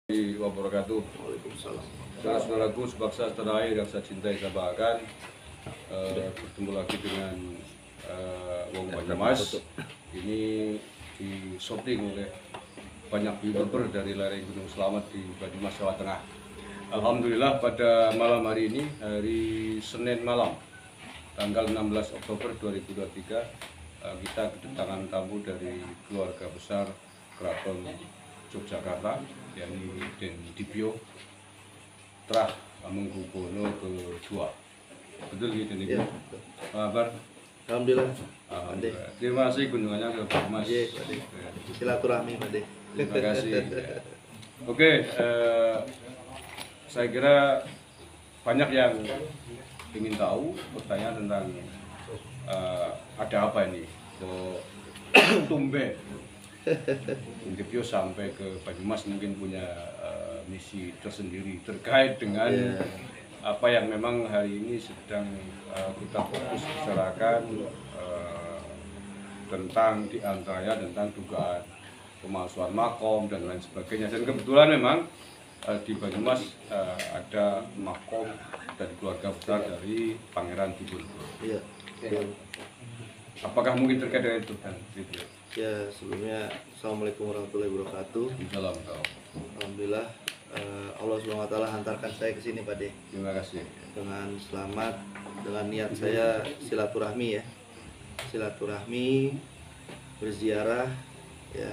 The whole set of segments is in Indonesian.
Wabarakatuh. Waalaikumsalam. Saudara-saudaraku sebangsa setanah air yang saya cintai saya banggakan, bertemu lagi dengan Wong Banyumas. Ini di-shooting oleh banyak youtuber dari lereng Gunung Selamat di Banyumas, Jawa Tengah. Alhamdulillah pada malam hari ini, hari Senin malam, tanggal 16 Oktober 2023, kita kedatangan tamu dari keluarga besar Keraton Yogyakarta, yakni Den Dibyo Trah Hamengkubuwono kedua. Betul gitu nih? Ya, Apa kabar? Alhamdulillah. Alhamdulillah. Terima kasih kunjungannya ke Pak Mas. Iya, Pak De. Silaturahmi, Pak De. Terima kasih. Oke, saya kira banyak yang ingin tahu, bertanya tentang ada apa ini? Kok tumben Dibyo sampai ke Banyumas mungkin punya misi tersendiri terkait dengan apa yang memang hari ini sedang kita fokus bicarakan tentang diantaranya tentang dugaan pemalsuan makom dan lain sebagainya. Dan kebetulan memang di Banyumas ada makom dari keluarga besar dari Pangeran Diponegoro. Iya. Apakah mungkin terkait dengan itu kan? Ya, sebelumnya Assalamualaikum warahmatullahi wabarakatuh. Salam. Alhamdulillah Allah SWT hantarkan saya ke sini, Pak De. Terima kasih. Dengan selamat, dengan niat saya silaturahmi ya. Silaturahmi, berziarah ya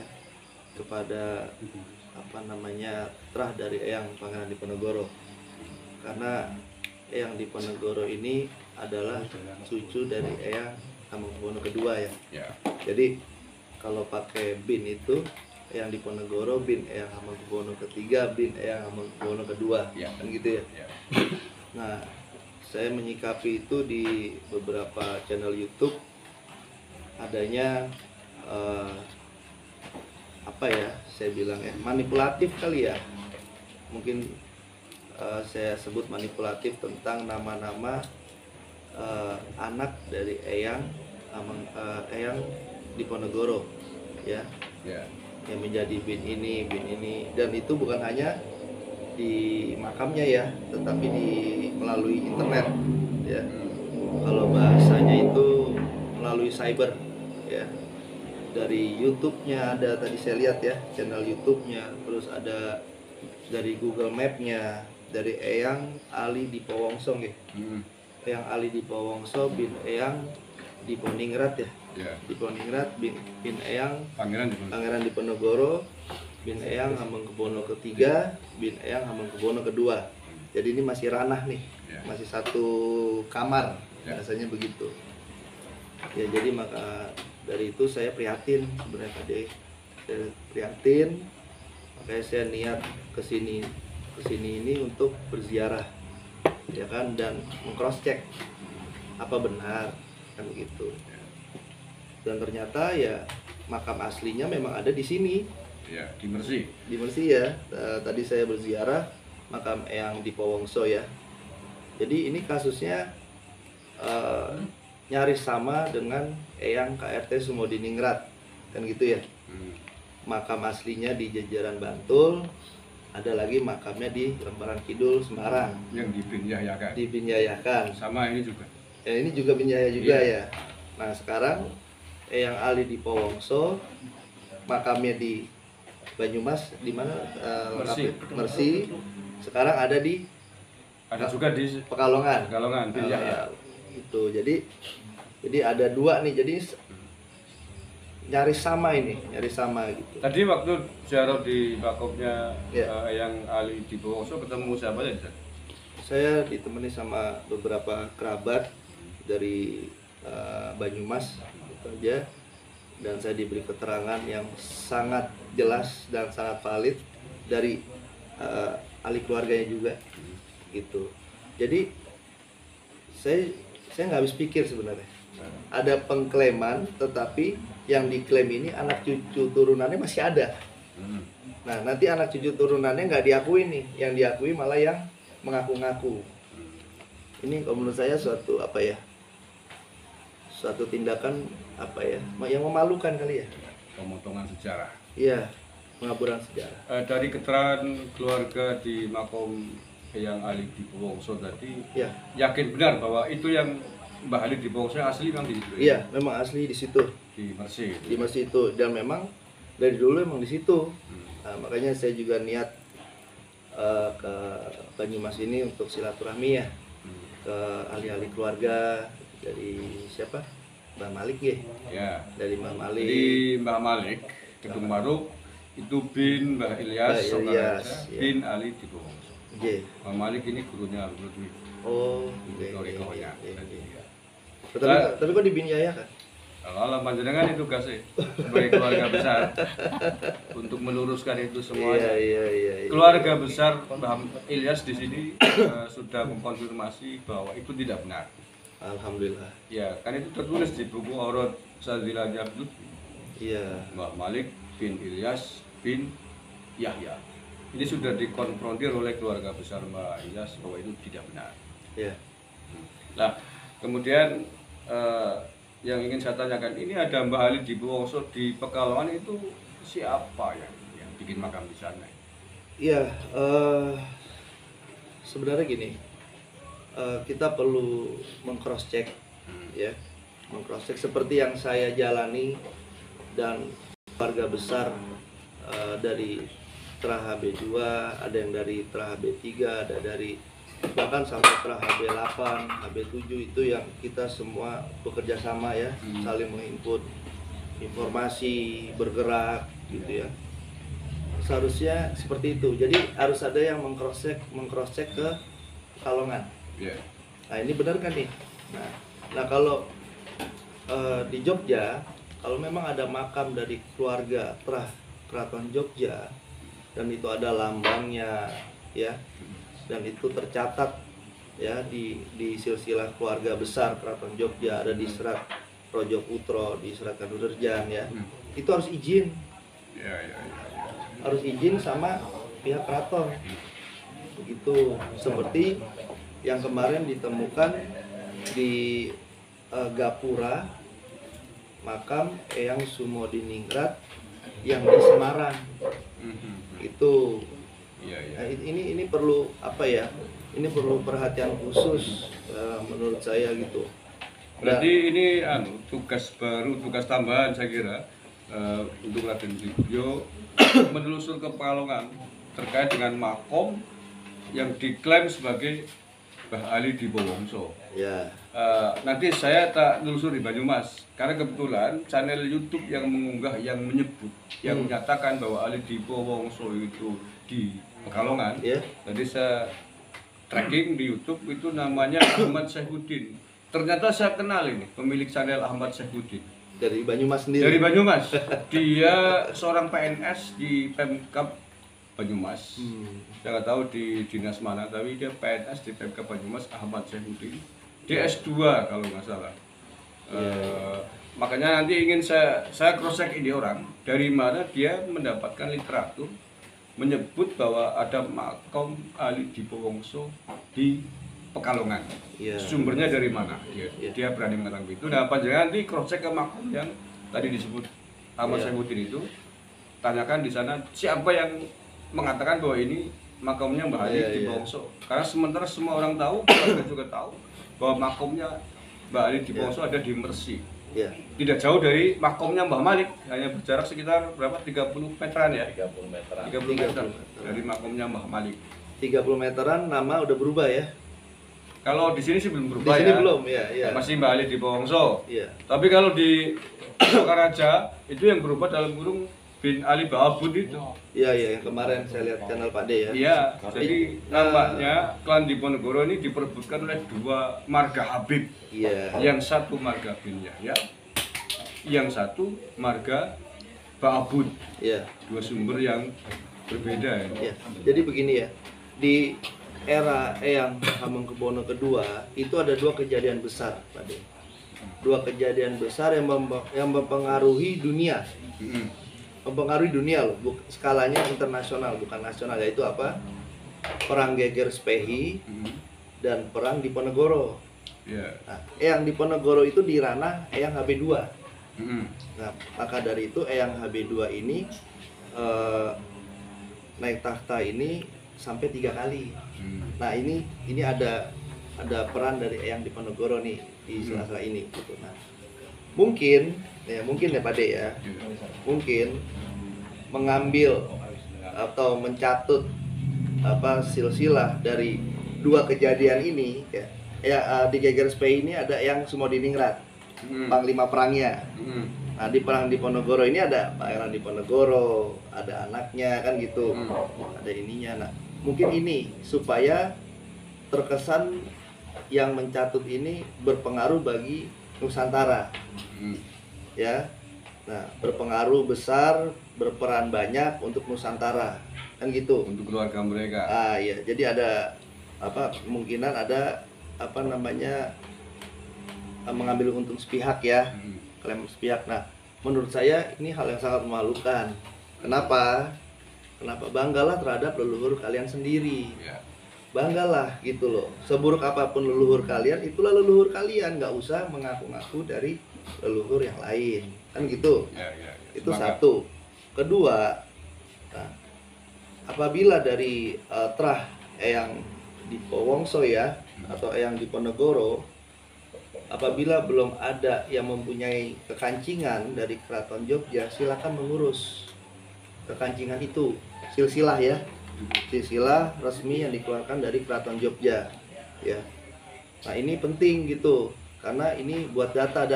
kepada Trah dari Eyang Pangeran Diponegoro. Karena Eyang Diponegoro ini adalah cucu dari Eyang Hamengkubuwono kedua ya. Jadi kalau pakai bin itu Eyang Diponegoro, bin Eyang Hamengkubuwono ketiga, bin Eyang Hamengkubuwono kedua, kan gitu ya. Nah, saya menyikapi itu di beberapa channel YouTube adanya saya bilang manipulatif kali ya. Mungkin saya sebut manipulatif tentang nama-nama anak dari Eyang Diponegoro ya, yang menjadi bin ini, dan itu bukan hanya di makamnya ya, tetapi melalui internet ya. Kalau bahasanya itu melalui cyber ya. Dari YouTube-nya ada, tadi saya lihat ya, channel YouTube-nya, terus ada dari Google Map-nya, dari Eyang Ali Dipowongso ya. Eyang Ali Dipowongso bin Eyang Diponingrat ya. Diponingrat bin Eyang Pangeran Diponegoro, bin Eyang Hamengkubuwono ketiga, bin Eyang Hamengkubuwono kedua. Jadi ini masih ranah nih, masih satu kamar, rasanya begitu. Ya, jadi maka dari itu saya prihatin sebenarnya, Pak De. Saya prihatin, makanya saya niat kesini ini untuk berziarah ya kan, dan meng-cross check apa benar kan begitu. Dan ternyata ya makam aslinya memang ada di sini ya, di Mersi. Di Mersi ya. Tadi saya berziarah makam Eyang Dipowongso ya. Jadi ini kasusnya nyaris sama dengan Eyang KRT Sumodiningrat kan gitu ya. Makam aslinya di Jajaran Bantul, ada lagi makamnya di Lembaran Kidul Semarang Yang dibinyayakan. Dibinyayakan. Sama ini juga. Ya, ini juga binyaya juga ya. Nah, sekarang Eyang Ali Dipowongso makamnya di Banyumas, di mana? Mersi. Sekarang ada juga di Pekalongan. Binyaya. Itu. Jadi ada dua nih. Jadi nyaris sama gitu. Tadi waktu ziarah di makamnya Eyang Ali Dipowongso ketemu siapa aja? Saya ditemani sama beberapa kerabat dari Banyumas gitu aja, dan saya diberi keterangan yang sangat jelas dan sangat valid dari ahli keluarganya juga gitu. Jadi saya nggak habis pikir sebenarnya. Ada pengklaiman, tetapi yang diklaim ini anak cucu turunannya masih ada. Nah, nanti anak cucu turunannya nggak diakui nih, yang diakui malah yang mengaku-ngaku. Ini kalau menurut saya suatu tindakan yang memalukan kali ya. Pemotongan sejarah. Iya. pengaburan sejarah. Dari keterangan keluarga di makom Eyang Ali Dipowongso tadi, Ya, yakin benar bahwa itu yang Mbah Ali Dipowongso asli memang di situ? iya, memang asli di situ, Di Mersik. di masjid itu, dan memang dari dulu emang di situ. Nah, makanya saya juga niat ke Banyumas ini untuk silaturahmi ya, ke ahli-ahli keluarga dari siapa? Mbah Malik ya, Ya. dari Mbah Malik. Jadi Mbah Malik, Kedung Maruk itu bin Mbah Ilyas, Mbah Sokaraja, Ilyas, ya. bin Ali Dipowongso. Iya. Mbah Malik ini gurunya Lutfi. Oh, Riko-rikonya. Tapi kok di Bin Yaya kan? Kalau panjenengan itu tugasnya sebagai keluarga besar untuk meluruskan itu semuanya. Iya. Keluarga besar Mbah Ilyas di sini sudah mengkonfirmasi bahwa itu tidak benar. Alhamdulillah. Ya, kan itu tertulis di buku Aurad Sadzilahnya Lutfi. Iya. Mbah Malik bin Ilyas bin Yahya. Ini sudah dikonfrontir oleh keluarga besar Mbah Ilyas bahwa itu tidak benar. Iya. Nah, kemudian yang ingin saya tanyakan, ini ada Mbah Ali Dipowongso di Pekalongan, itu siapa yang bikin makam di sana? Iya. Sebenarnya gini, kita perlu mengcross check, ya, mengcross check seperti yang saya jalani dan keluarga besar dari Terah HB2, ada yang dari Terah HB3, ada dari bahkan sampai Terah HB8, HB7 itu yang kita semua bekerja sama ya, saling menginput informasi, bergerak gitu ya. Seharusnya seperti itu. Jadi harus ada yang mengcross check ke Pekalongan. Yeah. Nah, ini benar kan nih? Nah kalau di Jogja, kalau memang ada makam dari keluarga Terah Keraton Jogja dan itu ada lambangnya ya, dan itu tercatat ya di silsilah keluarga besar Keraton Jogja, ada di Serat Rojo Putro, di Serat Kadurejan ya, itu harus izin. Ya. Harus izin sama pihak keraton. Begitu, seperti yang kemarin ditemukan di Gapura makam Eyang Sumodiningrat yang di Semarang. Itu Iya. nah, ini perlu apa ya? Ini perlu perhatian khusus menurut saya gitu. Berarti ini tugas baru, tugas tambahan saya kira untuk Raden Dibyo menelusur ke Pekalongan terkait dengan makom yang diklaim sebagai Mbah Ali Dipowongso. Ya. Nanti saya tak nelusur di Banyumas karena kebetulan channel YouTube yang mengunggah, yang menyebut, yang menyatakan bahwa Ali Dipowongso itu di Pekalongan. Ya. Jadi saya tracking di YouTube itu namanya Ahmad Saifuddin. Ternyata saya kenal ini pemilik channel Ahmad Saifuddin. Dari Banyumas sendiri. Dari Banyumas. Dia seorang PNS di Pemkab Banyumas. Saya nggak tahu di dinas mana, tapi dia PNS di Pemkab Banyumas, Ahmad Saifuddin. Dia S2 kalau nggak salah. Makanya nanti ingin saya cross check ini orang dari mana dia mendapatkan literatur menyebut bahwa ada makam Ali Dipowongso di Pekalongan. Iya. Sumbernya dari mana? Iya. Dia berani mengatakan begitu. Nah, panjenengan nanti cross check ke makam yang tadi disebut Ahmad Iya. Saifuddin itu, tanyakan di sana siapa yang mengatakan bahwa ini makamnya Mbah Ali Iya, iya. Dipowongso. Karena sementara semua orang tahu, keluarga juga tahu bahwa makamnya Mbah Ali Dipowongso ada di Mersik. Ya. Tidak jauh dari makamnya Mbah Malik, hanya berjarak sekitar berapa? 30 meteran ya? 30 meteran. 30 meter dari makamnya Mbah Malik. 30 meteran, nama udah berubah ya. Kalau di sini sih belum Di berubah sini ya. belum ya. Masih Mbah Ali Dipowongso. Iya. Tapi kalau di Sokaraja itu yang berubah dalam kurung bin Ali Bahabun itu. Iya, yang kemarin saya lihat channel Pak D ya. Iya, jadi nampaknya klan Diponegoro ini diperebutkan oleh dua marga Habib. Iya. Yang satu marga bin Yahya, yang satu marga Bahabun. Iya. Dua sumber yang berbeda ya. Ya. Jadi begini ya. Di era Eyang Hamengkubuwono II itu ada dua kejadian besar, Pak D. Dua kejadian besar yang mempengaruhi dunia. Mempengaruhi dunia loh, skalanya internasional bukan nasional, yaitu apa? Perang Geger Spehi dan perang Diponegoro. Iya. Nah, Eyang Diponegoro itu di ranah Eyang HB2. Nah, maka dari itu Eyang HB2 ini eh, naik tahta ini sampai 3 kali. Nah ini ada peran dari Eyang Diponegoro nih di sela-sela ini gitu. Nah mungkin ya Pak De ya, mungkin mengambil atau mencatut silsilah dari 2 kejadian ini ya, di Geger Spey ini ada yang Sumodiningrat, panglima perangnya. Nah di perang Diponegoro ini ada Pangeran Diponegoro, ada anaknya kan gitu, ada ininya. Nah mungkin ini supaya terkesan yang mencatut ini berpengaruh bagi Nusantara, ya. Nah berpengaruh besar, berperan banyak untuk Nusantara, kan gitu. Untuk keluarga mereka. Iya. Jadi ada kemungkinan ada mengambil untung sepihak ya, klaim sepihak. Nah menurut saya ini hal yang sangat memalukan. Kenapa? Banggalah terhadap leluhur kalian sendiri. Banggalah gitu loh. Seburuk apapun leluhur kalian, itulah leluhur kalian. Nggak usah mengaku-ngaku dari leluhur yang lain, kan gitu. Itu satu. Kedua, nah, apabila dari Trah Eyang Dipowongso ya, atau Eyang Diponegoro, apabila belum ada yang mempunyai kekancingan dari Keraton Jogja, silakan mengurus kekancingan itu, silsilah ya, silsilah resmi yang dikeluarkan dari Keraton Jogja ya. Nah ini penting gitu, karena ini buat data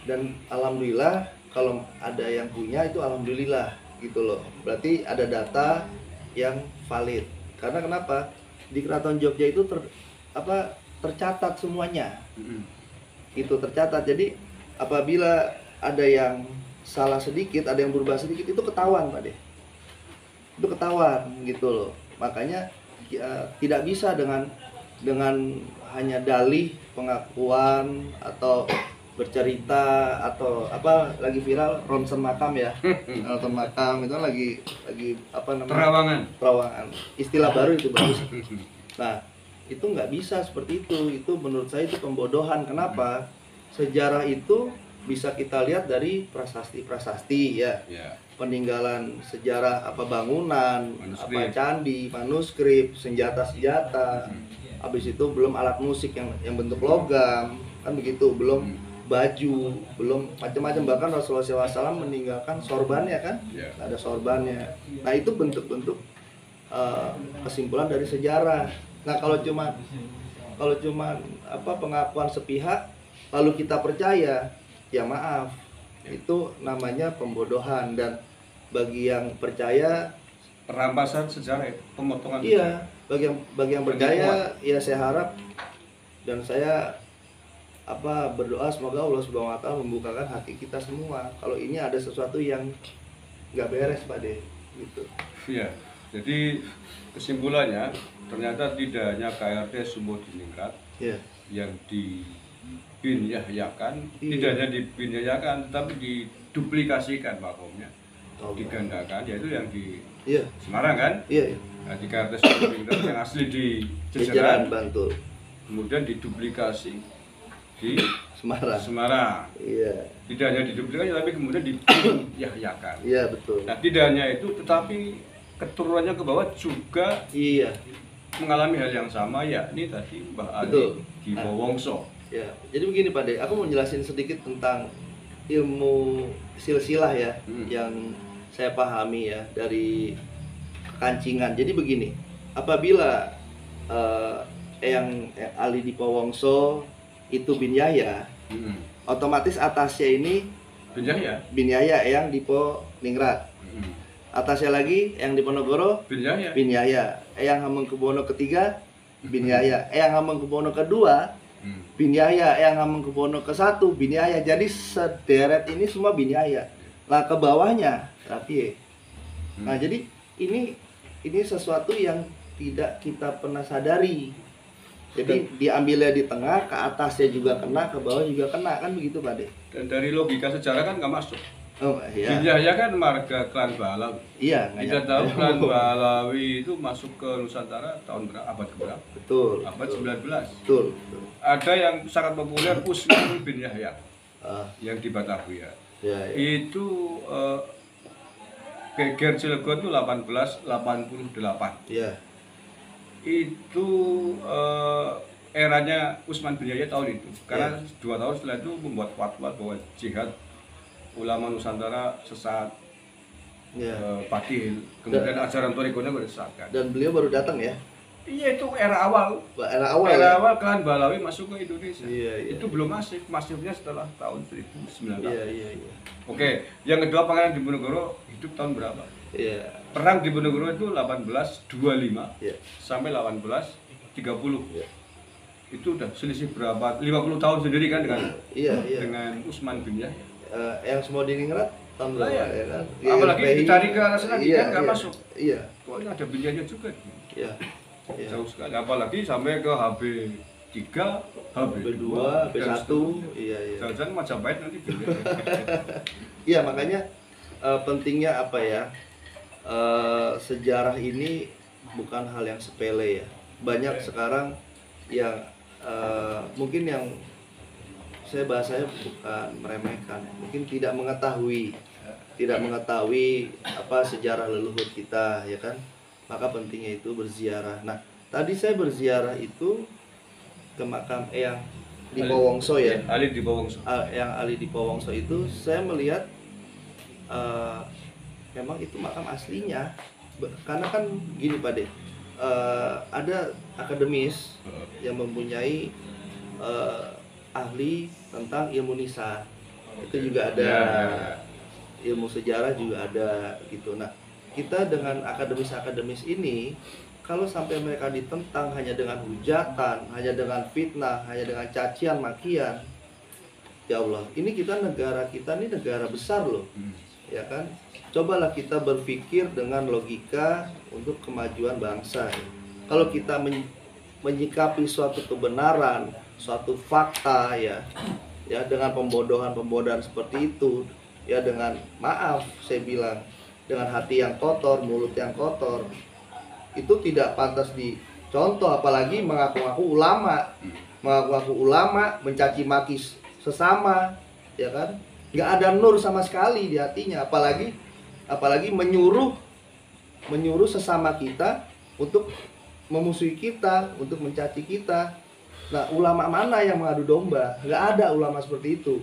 dan alhamdulillah kalau ada yang punya itu alhamdulillah gitu loh, berarti ada data yang valid. Karena kenapa? Di Keraton Jogja itu tercatat semuanya, itu tercatat. Jadi apabila ada yang salah sedikit, ada yang berubah sedikit, itu ketahuan Pak De, itu ketahuan gitu loh. Makanya tidak bisa dengan hanya dalih, pengakuan, atau bercerita, atau lagi viral ronsen makam ya. Ronsen makam itu lagi terawangan, istilah baru itu bagus. Nah itu nggak bisa seperti itu menurut saya itu pembodohan. Kenapa? Sejarah itu bisa kita lihat dari prasasti ya. Peninggalan sejarah, bangunan, candi, manuskrip, senjata, habis itu belum alat musik yang bentuk logam, kan begitu, belum baju, belum macam-macam. Bahkan Rasulullah SAW meninggalkan sorbannya kan, ada sorbannya. Nah itu bentuk-bentuk kesimpulan dari sejarah. Nah kalau cuma pengakuan sepihak lalu kita percaya, ya maaf, itu namanya pembodohan. Dan bagi yang percaya, perampasan sejarah, pemotongan. Iya, bagi yang percaya, ya saya harap dan saya berdoa semoga Allah Subhanahu wa Ta'ala membukakan hati kita semua. Kalau ini ada sesuatu yang nggak beres Pak De, gitu. Iya. Jadi kesimpulannya ternyata tidak hanya KRT Sumodiningrat yang dibinyayakan, tidak hanya dibinyayakan, tetapi diduplikasikan makomnya, digandakan, yaitu yang di Semarang kan? Nah, di KRT Sumodiningrat yang asli di Jejeran, Bantul, kemudian diduplikasi di Semarang. Tidak hanya diduplikasi, tapi kemudian dibinyayakan. Betul. Nah, tidak hanya itu, tetapi keturunannya ke bawah juga mengalami hal yang sama, yakni tadi Mbah Ali Dipowongso. Jadi begini Pak De, aku mau jelasin sedikit tentang ilmu silsilah ya, yang saya pahami ya dari kekancingan. Jadi begini, apabila Eyang Ali Dipowongso itu bin Yahya, otomatis atasnya ini bin Yahya Eyang Diponingrat. Atasnya lagi Eyang Diponegoro bin Yahya. Eyang Hamengkubuwono ketiga bin Yahya. Eyang Hamengkubuwono kedua bin Yahya. Eyang Hamengkubuwono ke-1 bin Yahya. Jadi sederet ini semua bin Yahya. Nah ke bawahnya Rapiye. Nah jadi ini sesuatu yang tidak kita pernah sadari. Jadi diambilnya di tengah, ke atasnya juga kena, ke bawah juga kena, kan begitu Pak De. Dan dari logika sejarah kan nggak masuk. Bin Yahya kan marga klan Balawi. Kita tahu klan Balawi itu masuk ke Nusantara tahun berapa? Abad keberapa? Betul. Abad 19. Betul. Ada yang sangat populer, Usman bin Yahya, yang di Batavia. Itu Geger Cilegon itu 1888. Iya. Itu eranya Utsman bin Yahya tahun itu. Karena 2 tahun setelah itu membuat fatwa bahwa jihad ulama Nusantara sesat, batil. Kemudian ajaran Thorikonya berdasarkan. Dan beliau baru datang ya. Iya, itu era awal. Era awal. Era awal klan Balawi masuk ke Indonesia. Iya. Itu belum masifnya setelah tahun 1900. Iya. Oke, yang kedua Pangeran Diponegoro hidup tahun berapa? Iya. Perang Diponegoro itu 1825 sampai 1830. Iya. Itu udah selisih berapa? 50 tahun sendiri kan dengan dengan Utsman bin Yahya. Yang semua diningrat tahun berapa ya kan? Apalagi dicari ke arah sana kan nggak masuk. Iya. Pokoknya ada bin Yahya juga. Iya. Jauh sekali. Apalagi sampai ke HB3, HB2, B1. Iya. Jangan-jangan Majapahit nanti bin Yahya. Iya, makanya pentingnya apa ya? Sejarah ini bukan hal yang sepele ya. Banyak sekarang yang mungkin yang saya bahasanya bukan meremehkan, mungkin tidak mengetahui apa sejarah leluhur kita, ya kan? Maka pentingnya itu berziarah. Nah, tadi saya berziarah itu ke makam Eyang Dipowongso ya. Ali Dipowongso. Yang Ali Dipowongso itu saya melihat memang itu makam aslinya. Karena kan gini Pak De, ada akademis yang mempunyai ahli tentang ilmu nisan. Itu juga ada. Ilmu sejarah juga ada gitu. Nah, kita dengan akademis ini, kalau sampai mereka ditentang hanya dengan hujatan, hanya dengan fitnah, hanya dengan cacian makian, ya Allah, ini negara kita ini negara besar loh, ya kan? Cobalah kita berpikir dengan logika untuk kemajuan bangsa. Kalau kita menyikapi suatu kebenaran, suatu fakta ya dengan pembodohan seperti itu, ya dengan maaf saya bilang, dengan hati yang kotor, mulut yang kotor, itu tidak pantas dicontoh. Apalagi mengaku-ngaku ulama, mencaci maki sesama, ya kan? Nggak ada nur sama sekali di hatinya. Apalagi menyuruh sesama kita untuk memusuhi kita, untuk mencaci kita. Nah, ulama mana yang mengadu domba? Nggak ada ulama seperti itu,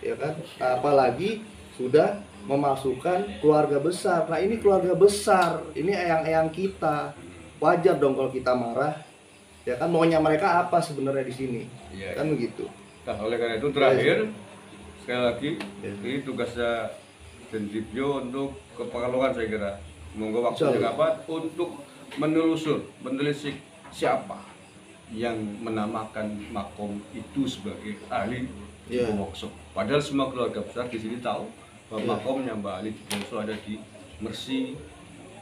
ya kan? Apalagi sudah memasukkan keluarga besar. Nah, ini keluarga besar, ini eyang-eyang kita. Wajar dong kalau kita marah, ya kan? Maunya mereka apa sebenarnya di sini? Kan begitu. Nah, oleh karena itu terakhir sekali lagi ini tugasnya Dendipyo untuk ke Pekalongan, saya kira. Monggo waktunya kapan untuk menelisik siapa yang menamakan makom itu sebagai ahli Dipowongso. Padahal semua keluarga besar di sini tahu bahwa makomnya Mbak Ali Dipowongso ada di Mersi,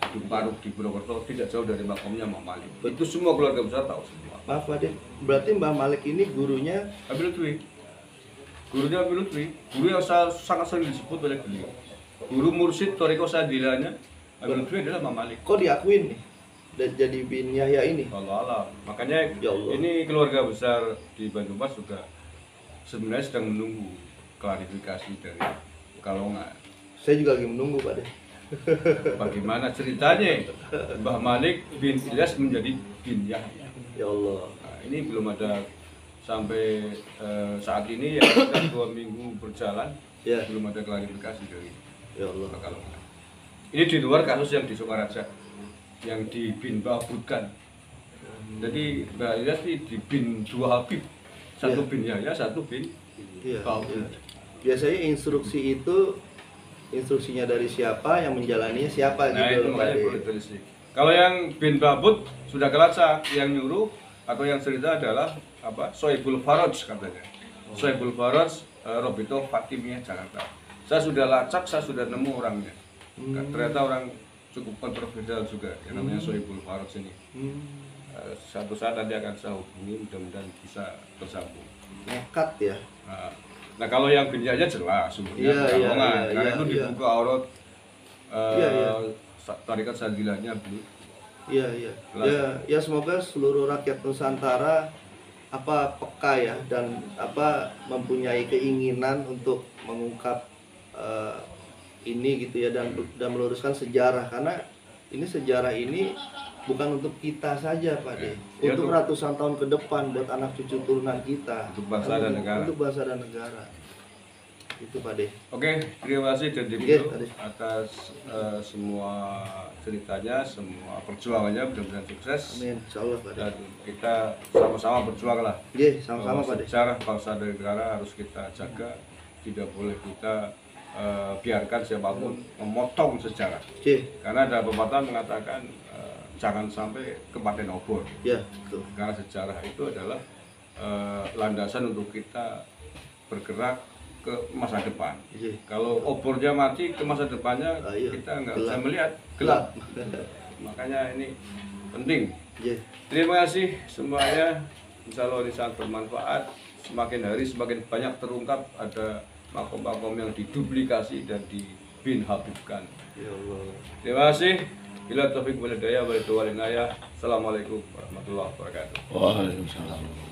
di Paruk, di Purwokerto, tidak jauh dari makomnya Mbak Malik. Itu semua keluarga besar tahu semua. Maaf Pak De, berarti Mbak Malik ini gurunya Habib Lutfi. Gurunya Habib Lutfi, guru yang sangat sering disebut oleh beliau. Guru mursyid Thoriko Sadilanya Habib Lutfi adalah Mbak Malik. Kok diakuin nih? Dan jadi bin Yahya ini. Allah alam. Makanya ini keluarga besar di Banyumas juga sebenarnya sedang menunggu klarifikasi dari Pekalongan. Saya juga lagi menunggu Pak De. Bagaimana ceritanya Mbah Malik bin Ilyas menjadi bin Yahya? Ya Allah. Nah, ini belum ada sampai saat ini ya sudah 2 minggu berjalan, belum ada klarifikasi dari Pekalongan. Ini di luar kasus yang di Sukaraja, yang di bin Babutkan. Jadi Mbak Ilyas di bin 2 Habib, 1 bin Yahya, 1 bin Babut. Biasanya instruksi itu instruksinya dari siapa, yang menjalaninya siapa gitu. Nah, itu makanya kalau yang bin Babut sudah kelacak, yang nyuruh atau yang cerita adalah apa? Soebul Faraj katanya. Soebul Faraj, Robito Fatimiyah Jakarta. Saya sudah lacak, saya sudah nemu orangnya. Ternyata orang cukup kontroversial juga, yang namanya Soebul Faraj ini. Satu saat nanti akan saya hubungi, mudah-mudahan bisa tersambung. Nekat ya. Nah kalau yang bin Yahya jelas sumbernya Pekalongan, karena itu dibuka aurat Tarekat Sadilahnya Bu. Ya semoga seluruh rakyat Nusantara peka ya, dan mempunyai keinginan untuk mengungkap ini gitu ya, dan meluruskan sejarah, karena ini sejarah ini bukan untuk kita saja Pak De, Ya, untuk ratusan tahun ke depan, buat anak cucu turunan kita, untuk bangsa dan negara. Untuk bangsa dan negara. Itu Pak De. Oke, terima kasih dan Oke, atas semua ceritanya, semua perjuangannya, mudah-mudahan sukses. Amin, insyaallah Pak De. Dan kita sama-sama berjuang lah. Oke, sama-sama Pak De. Sejarah bangsa dan negara harus kita jaga, tidak boleh kita biarkan siapapun memotong sejarah. Oke. Karena ada pepatah mengatakan jangan sampai kepaten obor. Ya, betul. Karena sejarah itu adalah landasan untuk kita bergerak ke masa depan. Iya. Kalau obornya mati, ke masa depannya Iya. kita nggak Gelap. bisa melihat, gelap. Makanya ini penting. Iya. Terima kasih semuanya. Insya Allah ini sangat bermanfaat. Semakin hari semakin banyak terungkap ada makom-makom yang diduplikasi dan dibinhabibkan. Ya Allah. Terima kasih. Bila taufik walhidayah, walhidayah. Assalamualaikum warahmatullahi wabarakatuh. Waalaikumsalam.